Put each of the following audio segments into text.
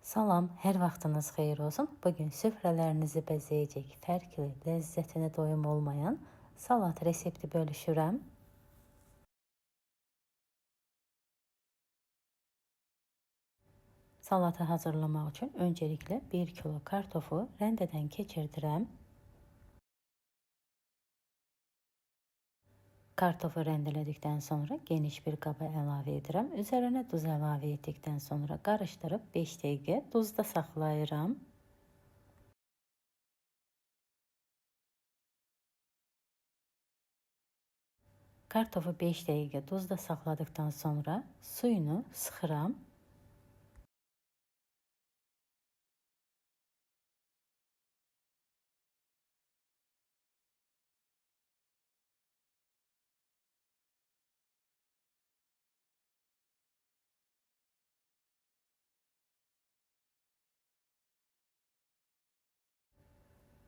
Salam, hər vaxtınız xeyir olsun. Bugün süfrələrinizi bəzəyəcək fərqli, ləzzətinə doyum olmayan salat resepti bölüşürəm. Salatı hazırlamaq üçün öncəliklə 1 kilo kartofu rəndədən keçirdirəm. Kartofu rəndelədikdən sonra geniş bir qaba əlavə edirəm. Üzərinə duz əlavə etdikdən sonra qarışdırıb 5 dəqiqə duzda saxlayıram. Kartofu 5 dəqiqə duzda saxladıktan sonra suyunu sıxıram.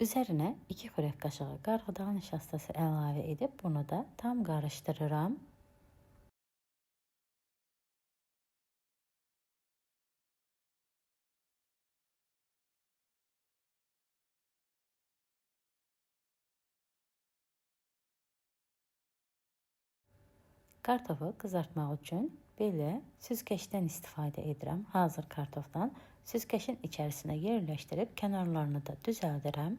Üzərinə 2 xörək qaşığı qarğıdalı nişastası əlavə edib bunu da tam qarışdırıram. Kartofu qızartmaq üçün belə süzgəçdən istifadə edirəm. Hazır kartofdan süzgəçin içərisinə yerləşdirib kənarlarını da düzəldirəm.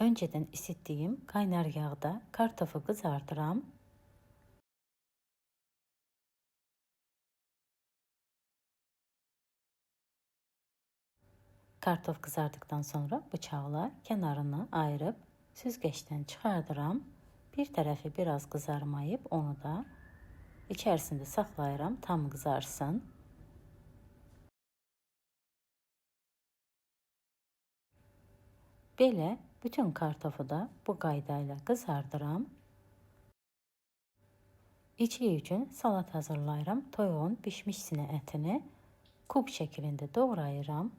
Öncədən isitdiyim qaynar yağda kartofu qızardıram. Kartof qızardıktan sonra bıçaqla kənarını ayırıb süzgəçdən çıxardıram. Bir tərəfi biraz qızarmayıb onu da içərisində saxlayıram tam qızarsın. Belə bütün kartofu da bu qayda ilə qızardıram. İçi üçün salat hazırlayıram. Toyuğun bişmiş sinə ətini kub şəklində doğrayıram.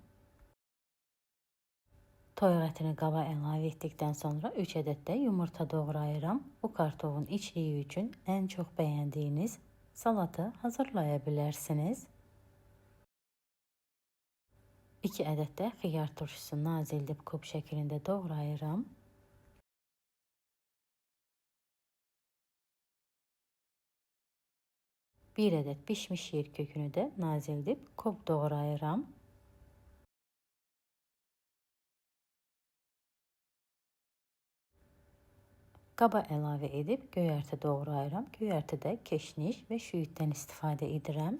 Toyuq ətini qaba əlavə etdikdən sonra 3 ədəd də yumurta doğrayıram. Bu kartofun içliyi üçün ən çox bəyəndiyiniz salatı hazırlaya bilərsiniz. 2 ədəd də xiyar turşusu nazildib kub şəklində doğrayıram. Bir ədəd bişmiş yer kökünü də nazildib kub doğrayıram. Qaba əlavə edib göyərti doğrayıram. Göyərtidə keşniş və şüyüddən istifadə edirəm.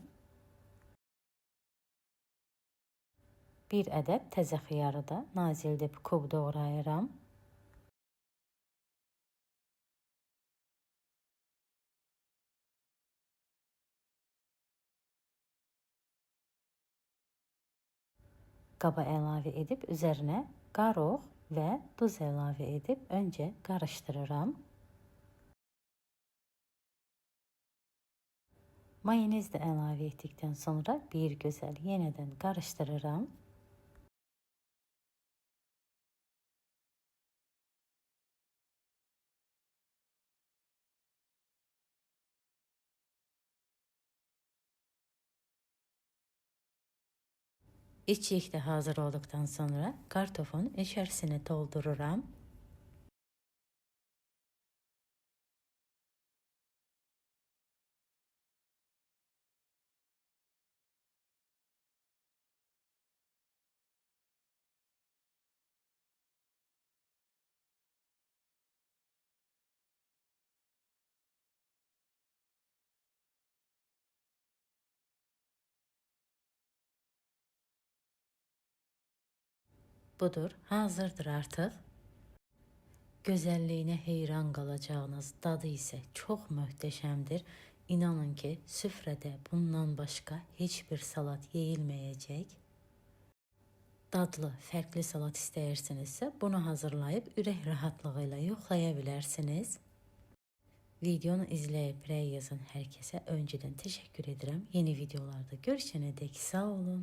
1 ədəd təzə xiyarı da nazildib kub doğrayıram. Qaba əlavə edib üzərinə qaroq və duz əlavə edib öncə qarışdırıram. Mayonez də əlavə etdikdən sonra bir gözəl yenədən qarışdırıram. İçlik də hazır olduqdan sonra kartofun içərisini doldururam. Budur, hazırdır artıq. Gözəlliyinə heyran qalacağınız, dadı isə çox möhtəşəmdir. İnanın ki, süfrədə bundan başqa heç bir salat yeyilməyəcək. Dadlı, fərqli salat istəyirsinizsə, bunu hazırlayıb ürək rahatlığı ilə yoxlaya bilərsiniz. Videonu izləyib rəy yazan hər kəsə öncədən təşəkkür edirəm. Yeni videolarda görüşənədək sağ olun.